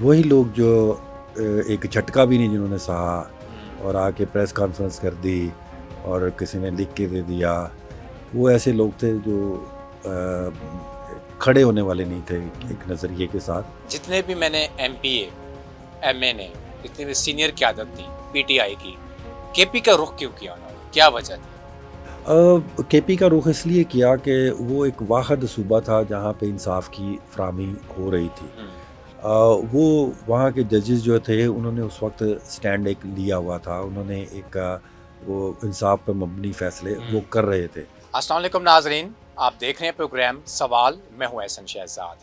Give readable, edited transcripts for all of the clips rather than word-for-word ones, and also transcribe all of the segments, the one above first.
وہی لوگ جو ایک جھٹکا بھی نہیں جنہوں نے سہا اور آ کے پریس کانفرنس کر دی اور کسی نے لکھ کے دے دیا، وہ ایسے لوگ تھے جو کھڑے ہونے والے نہیں تھے ایک نظریے کے ساتھ۔ جتنے بھی میں نے M P A M N A جتنی بھی سینئر قیادت تھی پی ٹی آئی کی، کے پی کا رخ کیوں کیا انہوں نے، کیا وجہ تھی؟ کے پی کا رخ اس لیے کیا کہ وہ ایک واحد صوبہ تھا جہاں پہ انصاف کی فراہمی ہو رہی تھی۔ وہ وہاں کے ججز جو تھے انہوں نے اس وقت سٹینڈ ایک لیا ہوا تھا، انہوں نے ایک وہ انصاف پر مبنی فیصلے وہ کر رہے تھے۔ السلام علیکم ناظرین، آپ دیکھ رہے ہیں پروگرام سوال، میں ہوں احسن شہزاد۔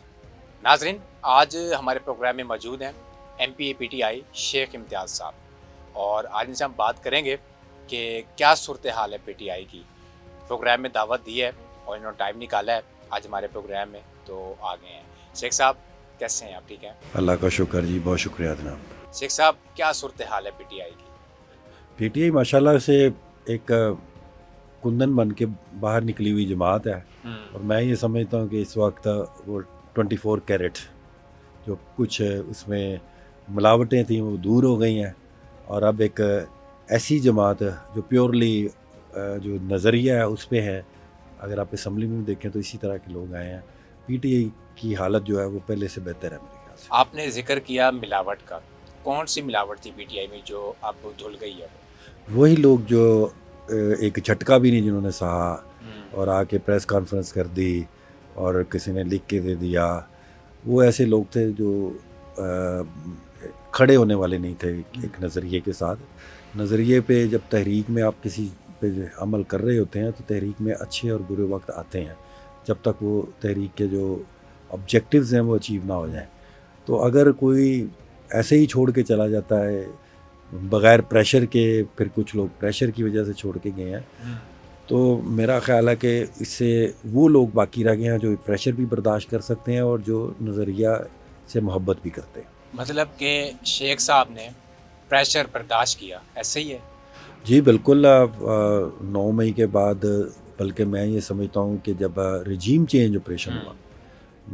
ناظرین، آج ہمارے پروگرام میں موجود ہیں M P a P T I شیخ امتیاز صاحب، اور آج ان سے ہم بات کریں گے کہ کیا صورتحال ہے پی ٹی آئی کی۔ پروگرام میں دعوت دی ہے اور انہوں نے ٹائم نکالا ہے آج ہمارے پروگرام میں، تو آ گئے ہیں۔ شیخ صاحب کیسے ہیں آپ؟ ٹھیک ہیں؟ اللہ کا شکر جی، بہت شکریہ جناب۔ شیخ صاحب کیا صورتحال ہے پی ٹی آئی کی؟ پی ٹی آئی ماشاءاللہ سے ایک کندن بن کے باہر نکلی ہوئی جماعت ہے، اور میں یہ سمجھتا ہوں کہ اس وقت وہ 24 کیرٹ جو کچھ اس میں ملاوٹیں تھیں وہ دور ہو گئی ہیں، اور اب ایک ایسی جماعت جو پیورلی جو نظریہ ہے اس پہ ہے۔ اگر آپ اسمبلی میں دیکھیں تو اسی طرح کے لوگ آئے ہیں۔ پی ٹی آئی کی حالت جو ہے وہ پہلے سے بہتر ہے میرے خیال سے۔ آپ نے ذکر کیا ملاوٹ کا، کون سی ملاوٹ تھی پی ٹی آئی میں جو اب دھل گئی ہے؟ وہی لوگ جو ایک جھٹکا بھی نہیں جنہوں نے سہا اور آ کے پریس کانفرنس کر دی اور کسی نے لکھ کے دے دیا، وہ ایسے لوگ تھے جو کھڑے ہونے والے نہیں تھے ایک نظریے کے ساتھ۔ نظریے پہ جب تحریک میں آپ کسی پہ عمل کر رہے ہوتے ہیں تو تحریک میں اچھے اور برے وقت آتے ہیں، جب تک وہ تحریک کے جو آبجیکٹیوز ہیں وہ اچیو نہ ہو جائیں۔ تو اگر کوئی ایسے ہی چھوڑ کے چلا جاتا ہے بغیر پریشر کے، پھر کچھ لوگ پریشر کی وجہ سے چھوڑ کے گئے ہیں، تو میرا خیال ہے کہ اس سے وہ لوگ باقی رہ گئے ہیں جو پریشر بھی برداشت کر سکتے ہیں اور جو نظریہ سے محبت بھی کرتے ہیں۔ مطلب کہ شیخ صاحب نے پریشر برداشت کیا، ایسے ہی ہے؟ جی بالکل۔ 9 مئی کے بعد، بلکہ میں یہ سمجھتا ہوں کہ جب رجیم چینج آپریشن ہوا،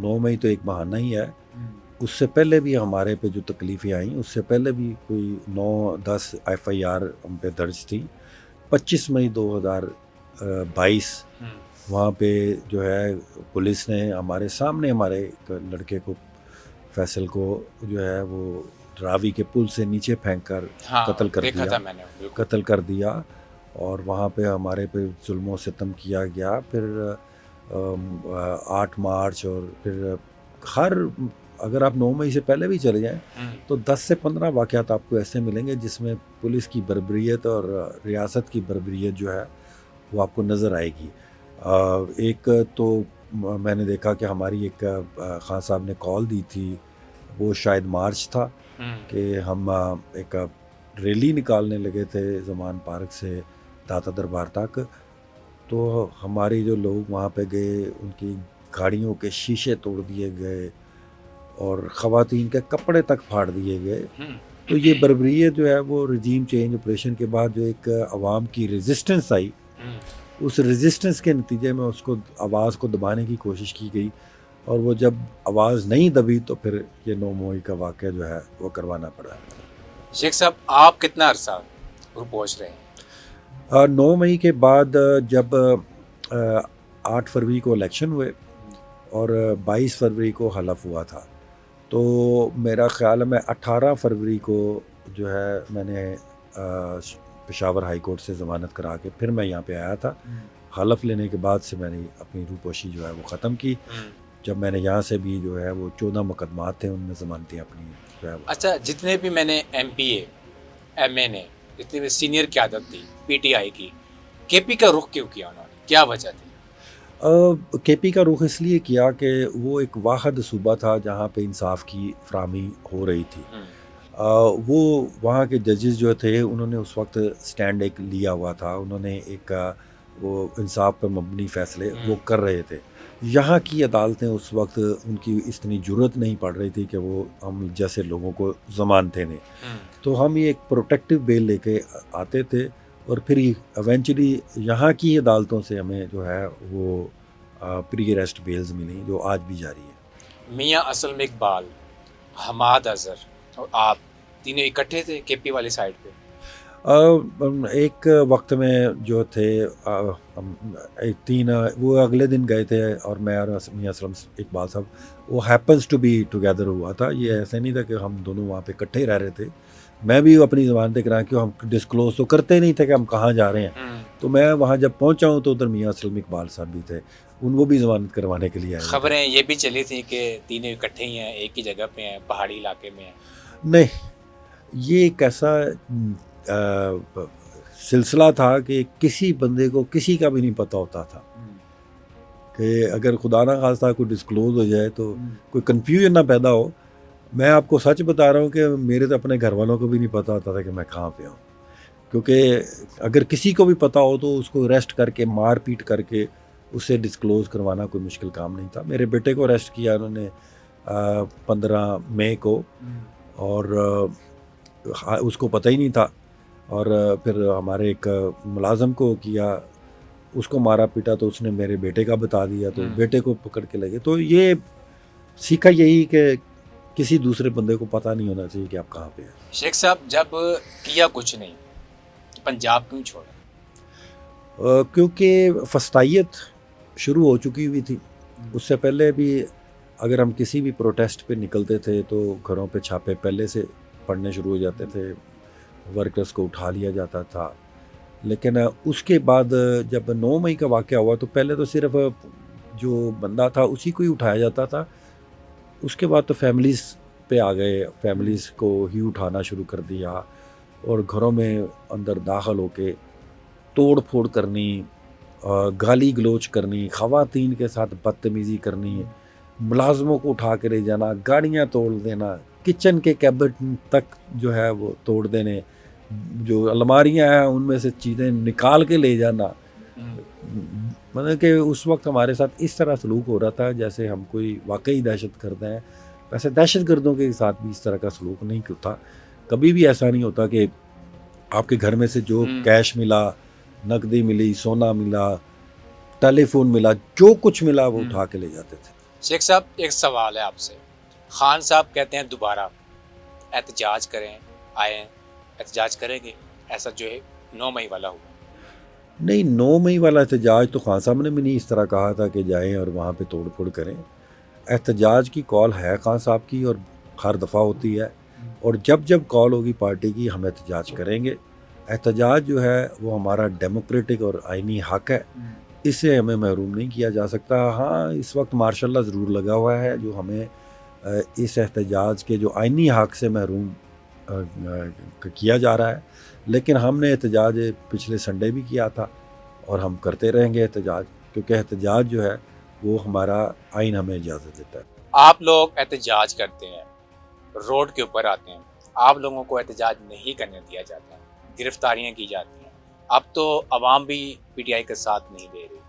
9 مئی تو ایک بہانہ ہی ہے، اس سے پہلے بھی ہمارے پہ جو تکلیفیں آئیں، اس سے پہلے بھی کوئی 9-10 ایف آئی آر ہم پہ درج تھی۔ 25 مئی 2022 وہاں پہ جو ہے پولیس نے ہمارے سامنے ہمارے ایک لڑکے کو، فیصل کو جو ہے وہ راوی کے پل سے نیچے پھینک کر قتل کر دیا، اور وہاں پہ ہمارے پہ ظلم و ستم کیا گیا۔ پھر 8 مارچ اور پھر اگر آپ 9 مئی سے پہلے بھی چلے جائیں تو 10 سے 15 واقعات آپ کو ایسے ملیں گے جس میں پولیس کی بربریت اور ریاست کی بربریت جو ہے وہ آپ کو نظر آئے گی۔ ایک تو میں نے دیکھا کہ ہماری ایک خان صاحب نے کال دی تھی، وہ شاید مارچ تھا، کہ ہم ایک ریلی نکالنے لگے تھے زمان پارک سے داتا دربار تک، تو ہمارے جو لوگ وہاں پہ گئے ان کی گاڑیوں کے شیشے توڑ دیے گئے اور خواتین کے کپڑے تک پھاڑ دیے گئے۔ تو یہ بربریت جو ہے وہ رجیم چینج آپریشن کے بعد جو ایک عوام کی ریزسٹنس آئی، اس ریزسٹنس کے نتیجے میں اس کو آواز کو دبانے کی کوشش کی گئی، اور وہ جب آواز نہیں دبی تو پھر یہ 9 مئی کا واقعہ جو ہے وہ کروانا پڑا۔ شیخ صاحب آپ کتنا عرصہ پہنچ رہے ہیں؟ 9 مئی کے بعد جب 8 فروری کو الیکشن ہوئے اور 22 فروری کو حلف ہوا تھا، تو میرا خیال ہے میں 18 فروری کو جو ہے میں نے پشاور ہائی کورٹ سے ضمانت کرا کے پھر میں یہاں پہ آیا تھا۔ حلف لینے کے بعد سے میں نے اپنی روپوشی جو ہے وہ ختم کی۔ جب میں نے یہاں سے بھی جو ہے وہ 14 مقدمات تھے، ان میں ضمانتیں اپنی جو ہے۔ اچھا، جتنے بھی میں نے M P A M N A جتنی بھی سینئر قیادت تھی پی ٹی آئی کی، کے پی کا رخ کیوں کیا انہوں نے، کیا وجہ تھی؟ کے پی کا رخ اس لیے کیا کہ وہ ایک واحد صوبہ تھا جہاں پہ انصاف کی فراہمی ہو رہی تھی۔ وہ وہاں کے ججز جو تھے انہوں نے اس وقت سٹینڈ ایک لیا ہوا تھا، انہوں نے ایک وہ انصاف پر مبنی فیصلے وہ کر رہے تھے۔ یہاں کی عدالتیں اس وقت ان کی اتنی جرت نہیں پڑ رہی تھی کہ وہ ہم جیسے لوگوں کو ضمانتیں دیں، تو ہم یہ ایک پروٹیکٹیو بیل لے کے آتے تھے، اور پھر ایونچولی یہاں کی عدالتوں سے ہمیں جو ہے وہ پری اریسٹ بیلز ملی جو آج بھی جاری ہیں۔ میاں اسلم اقبال حماد اظہر اور آپ تینوں اکٹھے تھے کے پی والی سائڈ پہ؟ ایک وقت میں جو تھے تین وہ اگلے دن گئے تھے اور میں اور میاں اسلم اقبال صاحب وہ ہیپنس ٹو بی ٹوگیدر ہوا تھا. یہ ایسے نہیں تھا کہ ہم دونوں وہاں پہ اکٹھے ہی رہ رہے تھے. میں بھی اپنی زبان پہ کرا کہ ہم ڈسکلوز تو کرتے نہیں تھے کہ ہم کہاں جا رہے ہیں. تو میں وہاں جب پہنچا ہوں تو ادھر میاں اسلم اقبال صاحب بھی تھے, وہ بھی ضمانت کروانے کے لیے آئے. خبریں یہ بھی چلی تھیں کہ تینوں اکٹھے ہی ہیں, ایک ہی جگہ پہ ہیں, پہاڑی علاقے میں ہیں. نہیں, یہ ایک ایسا سلسلہ تھا کہ کسی بندے کو کسی کا بھی نہیں پتہ ہوتا تھا کہ اگر خدا نہ خواستہ کوئی ڈسکلوز ہو جائے تو کوئی کنفیوژن نہ پیدا ہو. میں آپ کو سچ بتا رہا ہوں کہ میرے تو اپنے گھر والوں کو بھی نہیں پتہ ہوتا تھا کہ میں کہاں پہ ہوں, کیونکہ اگر کسی کو بھی پتہ ہو تو اس کو اریسٹ کر کے مار پیٹ کر کے اسے ڈسکلوز کروانا کوئی مشکل کام نہیں تھا. میرے بیٹے کو اریسٹ کیا انہوں نے 15 مئی کو, اور اس کو پتہ ہی نہیں تھا. اور پھر ہمارے ایک ملازم کو کیا, اس کو مارا پیٹا تو اس نے میرے بیٹے کا بتا دیا تو بیٹے کو پکڑ کے لگے. تو یہ سیکھا یہی کہ کسی دوسرے بندے کو پتہ نہیں ہونا چاہیے کہ آپ کہاں پہ ہیں. شیخ صاحب جب کیا کچھ نہیں تو پنجاب کیوں چھوڑا؟ کیونکہ فسطائیت شروع ہو چکی ہوئی تھی. اس سے پہلے بھی اگر ہم کسی بھی پروٹیسٹ پہ نکلتے تھے تو گھروں پہ چھاپے پہلے سے پڑنے شروع ہو جاتے تھے, ورکرز کو اٹھا لیا جاتا تھا. لیکن اس کے بعد جب 9 مئی کا واقعہ ہوا تو پہلے تو صرف جو بندہ تھا اسی کو ہی اٹھایا جاتا تھا. اس کے بعد تو فیملیز پہ آ گئے, فیملیز کو ہی اٹھانا شروع کر دیا اور گھروں میں اندر داخل ہو کے توڑ پھوڑ کرنی, گالی گلوچ کرنی, خواتین کے ساتھ بدتمیزی کرنی, ملازموں کو اٹھا کے لے جانا, گاڑیاں توڑ دینا, کچن کے کیبنٹ تک جو ہے وہ توڑ دینے, جو الماریاں ہیں ان میں سے چیزیں نکال کے لے جانا. مطلب کہ اس وقت ہمارے ساتھ اس طرح سلوک ہو رہا تھا جیسے ہم کوئی واقعی دہشت گرد ہیں. ویسے دہشت گردوں کے ساتھ بھی اس طرح کا سلوک نہیں ہوتا. کبھی بھی ایسا نہیں ہوتا کہ آپ کے گھر میں سے جو کیش ملا, نقدی ملی, سونا ملا, ٹیلی فون ملا, جو کچھ ملا وہ اٹھا کے لے جاتے تھے. شیخ صاحب ایک سوال ہے آپ سے. خان صاحب کہتے ہیں دوبارہ احتجاج کریں, آئیں احتجاج کریں گے, ایسا جو ہے 9 مئی والا ہوا؟ نہیں, 9 مئی والا احتجاج تو خان صاحب نے بھی نہیں اس طرح کہا تھا کہ جائیں اور وہاں پہ توڑ پھوڑ کریں. احتجاج کی کال ہے خان صاحب کی اور ہر دفعہ ہوتی ہے, اور جب جب کال ہوگی پارٹی کی ہم احتجاج کریں گے. احتجاج جو ہے وہ ہمارا ڈیموکریٹک اور آئینی حق ہے, اس سے ہمیں محروم نہیں کیا جا سکتا. ہاں اس وقت ماشاء اللہ ضرور لگا ہوا ہے جو ہمیں اس احتجاج کے جو آئینی حق سے محروم کیا جا رہا ہے. لیکن ہم نے احتجاج پچھلے سنڈے بھی کیا تھا اور ہم کرتے رہیں گے احتجاج, کیونکہ احتجاج جو ہے وہ ہمارا آئین ہمیں اجازت دیتا ہے. آپ لوگ احتجاج کرتے ہیں, روڈ کے اوپر آتے ہیں, آپ لوگوں کو احتجاج نہیں کرنے دیا جاتا, گرفتاریاں کی جاتی ہیں. اب تو عوام بھی پی ٹی آئی کے ساتھ نہیں دے رہی,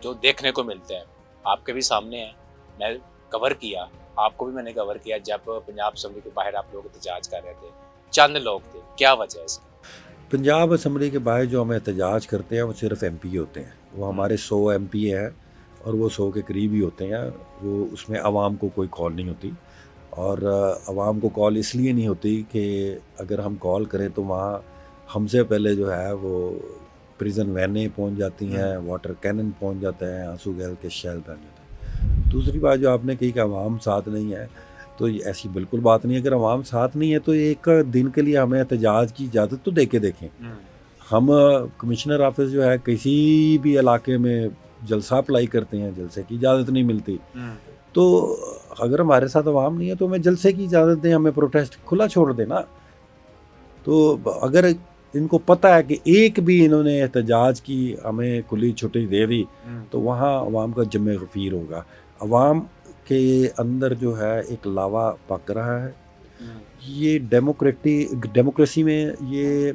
جو دیکھنے کو ملتا ہے آپ کے بھی سامنے ہے. میں کور کیا, آپ کو بھی میں نے کور کیا, جب پنجاب اسمبلی کے باہر آپ لوگ احتجاج کر رہے تھے, چند لوگ تھے, کیا وجہ ہے اس کی؟ پنجاب اسمبلی کے باہر جو ہم احتجاج کرتے ہیں وہ صرف ایم پی ہوتے ہیں. وہ ہمارے 100 ایم پی ہیں اور وہ 100 کے قریب ہی ہوتے ہیں. وہ اس میں عوام کو کوئی کال نہیں ہوتی, اور عوام کو کال اس لیے نہیں ہوتی کہ اگر ہم کال کریں تو وہاں ہم سے پہلے جو ہے وہ پریزن وینیں پہنچ جاتی ہیں, واٹر کینن پہنچ جاتے ہیں, آنسو گیل کے شیل پہنچ جاتے ہیں. دوسری بات جو آپ نے کہی کہ عوام ساتھ نہیں ہے, تو ایسی بالکل بات نہیں ہے. اگر عوام ساتھ نہیں ہے تو ایک دن کے لیے ہمیں احتجاج کی اجازت تو دے کے دیکھیں. ہم کمشنر آفس جو ہے کسی بھی علاقے میں جلسہ اپلائی کرتے ہیں, جلسے کی اجازت نہیں ملتی. تو اگر ہمارے ساتھ عوام نہیں ہے تو ہمیں جلسے کی اجازت دیں, ہمیں پروٹیسٹ کھلا چھوڑ دینا. تو اگر ان کو پتہ ہے کہ ایک بھی انہوں نے احتجاج کی ہمیں کھلی چھٹی دے دی تو وہاں عوام کا جمع غفیر ہوگا. عوام کے اندر جو ہے ایک لاوا پک رہا ہے. یہ ڈیموکریسی میں یہ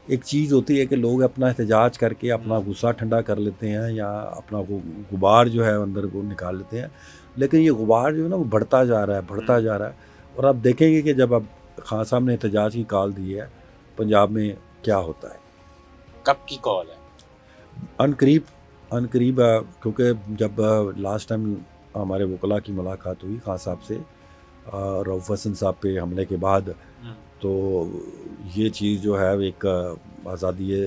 ایک چیز ہوتی ہے کہ لوگ اپنا احتجاج کر کے اپنا غصہ ٹھنڈا کر لیتے ہیں یا اپنا غبار جو ہے اندر کو نکال لیتے ہیں. لیکن یہ غبار جو ہے نا وہ بڑھتا جا رہا ہے. اور آپ دیکھیں گے کہ جب اب خان صاحب نے احتجاج کی کال دی ہے پنجاب میں کیا ہوتا ہے. کب کی کال ہے؟ ان قریب کیونکہ جب لاسٹ ٹائم ہمارے وکلاء کی ملاقات ہوئی خان صاحب سے رؤف حسن صاحب پہ حملے کے بعد. تو یہ چیز جو ہے ایک آزادی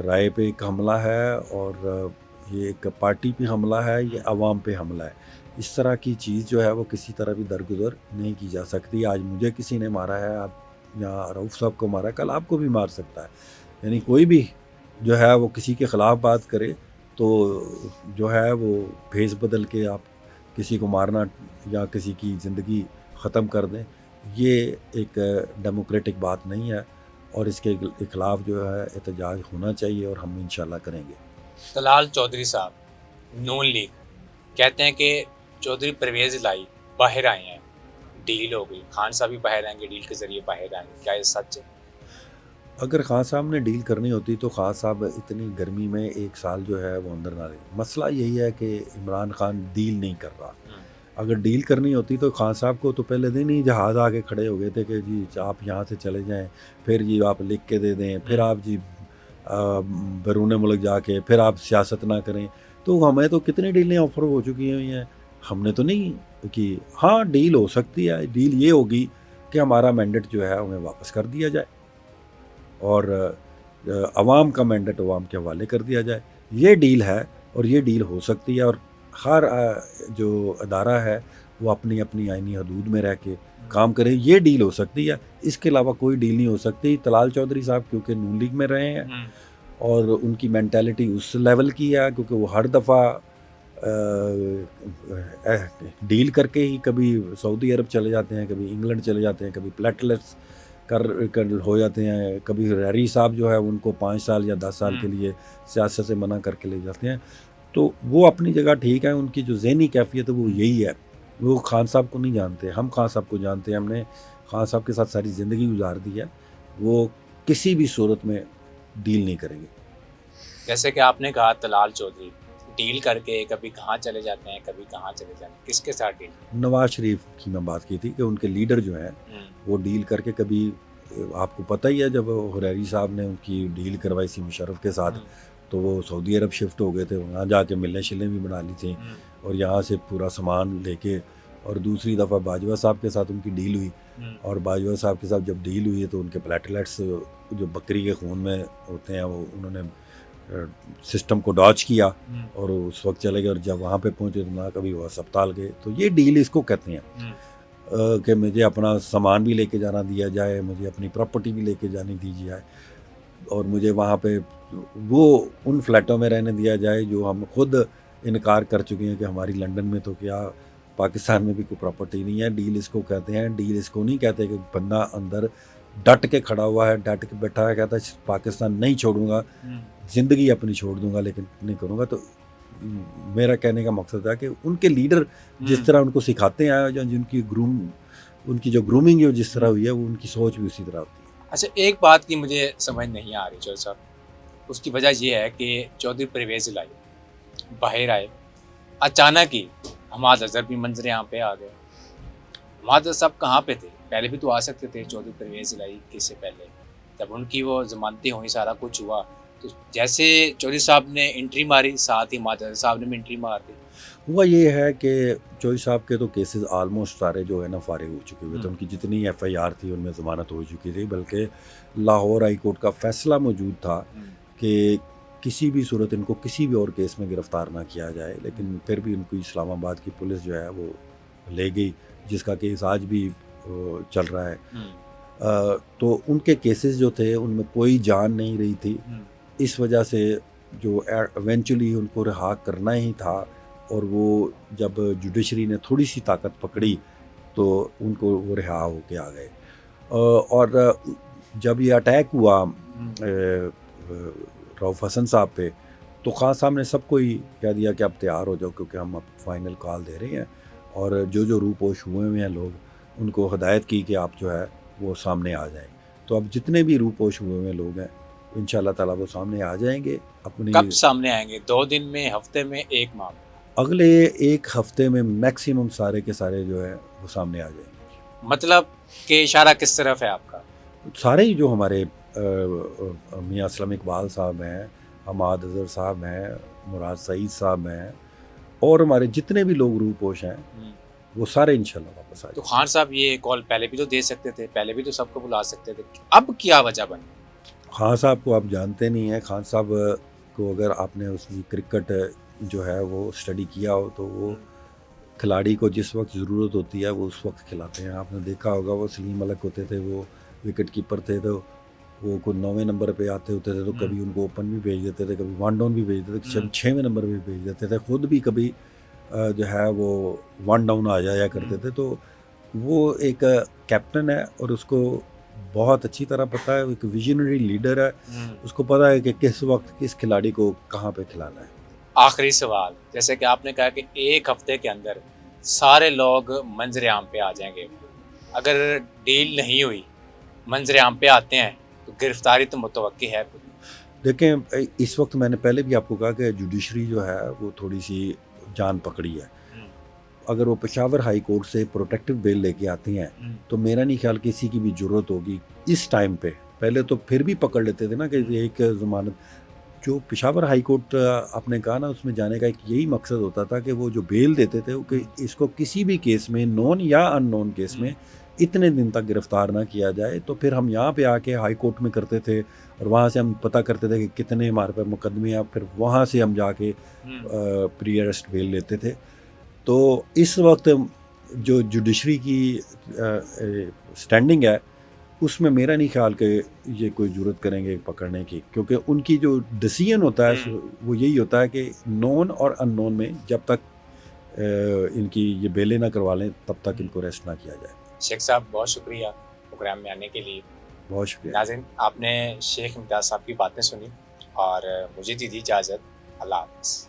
رائے پہ ایک حملہ ہے اور یہ ایک پارٹی پہ حملہ ہے, یہ عوام پہ حملہ ہے. اس طرح کی چیز جو ہے وہ کسی طرح بھی درگزر نہیں کی جا سکتی. آج مجھے کسی نے مارا ہے, یا رؤف صاحب کو مارا ہے, کل آپ کو بھی مار سکتا ہے. یعنی کوئی بھی جو ہے وہ کسی کے خلاف بات کرے تو جو ہے وہ بھیس بدل کے آپ کسی کو مارنا یا کسی کی زندگی ختم کر دیں, یہ ایک ڈیموکریٹک بات نہیں ہے, اور اس کے خلاف جو ہے احتجاج ہونا چاہیے, اور ہم انشاءاللہ کریں گے. طلال چودھری صاحب نون لیگ کہتے ہیں کہ چودھری پرویز الہی باہر آئے ہیں, ڈیل ہو گئی, خان صاحب بھی باہر آئیں گے, ڈیل کے ذریعے باہر آئیں گے, کیا یہ سچ ہے؟ اگر خان صاحب نے ڈیل کرنی ہوتی تو خان صاحب اتنی گرمی میں ایک سال جو ہے وہ اندر نہ رہے. مسئلہ یہی ہے کہ عمران خان ڈیل نہیں کر رہا. اگر ڈیل کرنی ہوتی تو خان صاحب کو تو پہلے دن ہی جہاز آگے کھڑے ہو گئے تھے کہ جی آپ یہاں سے چلے جائیں, پھر جی آپ لکھ کے دے دیں, پھر آپ جی بیرون ملک جا کے پھر آپ سیاست نہ کریں. تو ہمیں تو کتنی ڈیلیں آفر ہو چکی ہوئی ہیں, ہم نے تو نہیں کی. ہاں ڈیل ہو سکتی ہے, ڈیل یہ ہوگی کہ ہمارا مینڈیٹ جو ہے ہمیں واپس کر دیا جائے اور عوام کا مینڈیٹ عوام کے حوالے کر دیا جائے. یہ ڈیل ہے اور یہ ڈیل ہو سکتی ہے, اور ہر جو ادارہ ہے وہ اپنی اپنی آئینی حدود میں رہ کے کام کرے. یہ ڈیل ہو سکتی ہے, اس کے علاوہ کوئی ڈیل نہیں ہو سکتی. طلال چودھری صاحب کیونکہ نون لیگ میں رہے ہیں اور ان کی مینٹیلٹی اس لیول کی ہے, کیونکہ وہ ہر دفعہ ڈیل کر کے ہی کبھی سعودی عرب چلے جاتے ہیں, کبھی انگلینڈ چلے جاتے ہیں, کبھی پلیٹلیٹس کر ہو جاتے ہیں, کبھی ریری صاحب جو ہے ان کو 5 سال یا 10 سال کے لیے سیاست سے منع کر کے لے جاتے ہیں. تو وہ اپنی جگہ ٹھیک ہے, ان کی جو ذہنی کیفیت ہے وہ یہی ہے. وہ خان صاحب کو نہیں جانتے, ہم خان صاحب کو جانتے ہیں, ہم نے خان صاحب کے ساتھ ساری زندگی گزار دی ہے. وہ کسی بھی صورت میں ڈیل نہیں کریں گے. جیسے کہ آپ نے کہا طلال چودھری ڈیل کر کے کبھی کہاں چلے جاتے ہیں, کبھی کہاں چلے جاتے ہیں, کس کے ساتھ ڈیل؟ نواز شریف کی میں بات کی تھی کہ ان کے لیڈر جو ہیں وہ ڈیل کر کے, کبھی آپ کو پتہ ہی ہے جب حریری صاحب نے ان کی ڈیل کروائی تھی مشرف کے ساتھ تو وہ سعودی عرب شفٹ ہو گئے تھے, وہاں جا کے ملنے شلنے بھی بنا لی تھیں اور یہاں سے پورا سامان لے کے. اور دوسری دفعہ باجوہ صاحب کے ساتھ ان کی ڈیل ہوئی, اور باجوہ صاحب کے ساتھ جب ڈیل ہوئی ہے تو ان کے پلیٹلیٹس جو بکری کے خون میں ہوتے ہیں وہ انہوں نے سسٹم کو ڈاج کیا اور اس وقت چلے گئے, اور جب وہاں پہ پہنچے تو نہ کبھی وہ ہسپتال گئے. تو یہ ڈیل اس کو کہتے ہیں کہ مجھے اپنا سامان بھی لے کے جانا دیا جائے, مجھے اپنی پراپرٹی بھی لے کے جانی دی جائے, اور مجھے وہاں پہ وہ ان فلیٹوں میں رہنے دیا جائے جو ہم خود انکار کر چکے ہیں کہ ہماری لنڈن میں تو کیا پاکستان میں بھی کوئی پراپرٹی نہیں ہے. ڈیل اس کو کہتے ہیں. ڈیل اس کو نہیں کہتے کہ بندہ اندر ڈٹ کے کھڑا ہوا ہے, ڈٹ کے بیٹھا ہے, کہتا ہے پاکستان نہیں چھوڑوں گا, زندگی اپنی چھوڑ دوں گا لیکن نہیں کروں گا. تو میرا کہنے کا مقصد ہے کہ ان کے لیڈر جس طرح ان کو سکھاتے ہیں, جن کی ان کی جو گرومنگ ہے جس طرح ہوئی ہے, وہ ان کی سوچ بھی اسی طرح ہوتی ہے. اچھا, ایک بات کی مجھے سمجھ نہیں آ رہی چودھری صاحب, اس کی وجہ یہ ہے کہ چودھری پرویز الہی باہر آئے, اچانک ہی حماد اظہر بھی منظر یہاں پہ آ گئے. حماد اظہر صاحب کہاں پہ تھے؟ پہلے بھی تو آ سکتے تھے چودھری پرویز الہی کے سے پہلے, جب ان کی وہ ضمانتیں ہوئی, سارا کچھ ہوا, تو جیسے چودھری صاحب نے انٹری ماری, ساتھ ہی حماد اظہر صاحب نے بھی انٹری مار دی. ہوا یہ ہے کہ چودھری صاحب کے تو کیسز آلموسٹ سارے جو ہے نا فارغ ہو چکے ہوئے تھے. ان کی جتنی ایف آئی آر تھی ان میں ضمانت ہو چکی تھی, بلکہ لاہور ہائی کورٹ کا فیصلہ موجود تھا کہ کسی بھی صورت ان کو کسی بھی اور کیس میں گرفتار نہ کیا جائے. لیکن پھر بھی ان کو اسلام آباد کی پولیس جو ہے وہ لے گئی, جس کا کیس آج بھی چل رہا ہے. تو ان کے کیسز جو تھے ان میں کوئی جان نہیں رہی تھی, اس وجہ سے جو ایونچولی ان کو رہا کرنا ہی تھا. اور وہ جب جوڈیشری نے تھوڑی سی طاقت پکڑی تو ان کو وہ رہا ہو کے آ گئے. اور جب یہ اٹیک ہوا رؤف حسن صاحب پہ تو خان صاحب نے سب کو ہی کہہ دیا کہ اب تیار ہو جاؤ, کیونکہ ہم اب فائنل کال دے رہے ہیں. اور جو روپوش ہوئے ہوئے ہیں لوگ ان کو ہدایت کی کہ آپ جو ہے وہ سامنے آ جائیں. تو اب جتنے بھی روپوش ہوئے ہوئے لوگ ہیں انشاءاللہ تعالیٰ وہ سامنے آ جائیں گے. اپنی کب سامنے آئیں گے؟ 2 دن میں, ہفتے میں, 1 ماہ میں؟ اگلے 1 ہفتے میں میکسیمم سارے کے سارے جو ہے وہ سامنے آ جائیں گے. مطلب کہ اشارہ کس طرف ہے آپ کا؟ سارے ہی جو ہمارے میاں اسلم اقبال صاحب ہیں, حماد اظہر صاحب ہیں, مراد سعید صاحب ہیں, اور ہمارے جتنے بھی لوگ روپوش ہیں وہ سارے انشاءاللہ واپس آ تو جائیں. خان صاحب یہ کال پہلے بھی تو دے سکتے تھے, پہلے بھی تو سب کو بلا سکتے تھے, اب کیا وجہ بنی؟ خان صاحب کو آپ جانتے نہیں ہیں. خان صاحب کو اگر آپ نے اس کی کرکٹ جو ہے وہ اسٹڈی کیا ہو تو وہ کھلاڑی کو جس وقت ضرورت ہوتی ہے وہ اس وقت کھلاتے ہیں. آپ نے دیکھا ہوگا وہ سلیم ملک ہوتے تھے, وہ وکٹ کیپر تھے, تو وہ کوئی 9ویں نمبر پہ آتے ہوتے تھے تو کبھی ان کو اوپن بھی بھیج دیتے تھے, کبھی 1 ڈاؤن بھی بھیج دیتے تھے, 6ویں نمبر پہ بھی بھیج دیتے تھے. خود بھی کبھی جو ہے وہ 1 ڈاؤن آ جایا کرتے تھے. تو وہ ایک کیپٹن ہے اور اس کو بہت اچھی طرح پتہ ہے, ایک ویژنری لیڈر ہے, اس کو پتہ ہے کہ کس وقت کس کھلاڑی کو کہاں پہ کھلانا ہے. آخری سوال, جیسے کہ آپ نے کہا کہ ایک ہفتے کے اندر سارے لوگ منظر عام پہ آ جائیں گے, اگر ڈیل نہیں ہوئی منظر عام پہ آتے ہیں تو گرفتاری تو متوقع ہے. دیکھیں اس وقت میں نے پہلے بھی آپ کو کہا کہ جوڈیشری جو ہے وہ تھوڑی سی جان پکڑی ہے. اگر وہ پشاور ہائی کورٹ سے پروٹیکٹیو بیل لے کے آتی ہیں تو میرا نہیں خیال کسی کی بھی ضرورت ہوگی اس ٹائم پہ. پہلے تو پھر بھی پکڑ لیتے تھے نا کہ ایک ضمانت. جو پشاور ہائی کورٹ آپ نے کہا نا, اس میں جانے کا ایک یہی مقصد ہوتا تھا کہ وہ جو بیل دیتے تھے کہ اس کو کسی بھی کیس میں, نون یا ان نون کیس میں, اتنے دن تک گرفتار نہ کیا جائے. تو پھر ہم یہاں پہ آ کے ہائی کورٹ میں کرتے تھے اور وہاں سے ہم پتہ کرتے تھے کہ کتنے ہمارے پہ مقدمے ہیں, پھر وہاں سے ہم جا کے پری اریسٹ بیل لیتے تھے. تو اس وقت جو جوڈیشری کی سٹینڈنگ ہے اس میں میرا نہیں خیال کہ یہ کوئی ضرورت کریں گے پکڑنے کی, کیونکہ ان کی جو ڈیسیژن ہوتا ہے وہ یہی ہوتا ہے کہ نون اور ان نون میں جب تک ان کی یہ بیلیں نہ کروا لیں تب تک ان کو ریسٹ نہ کیا جائے. شیخ صاحب بہت شکریہ پروگرام میں آنے کے لیے. بہت شکریہ. ناظرین, آپ نے شیخ امتیاز صاحب کی باتیں سنی اور مجھے دی اجازت. اللہ حافظ.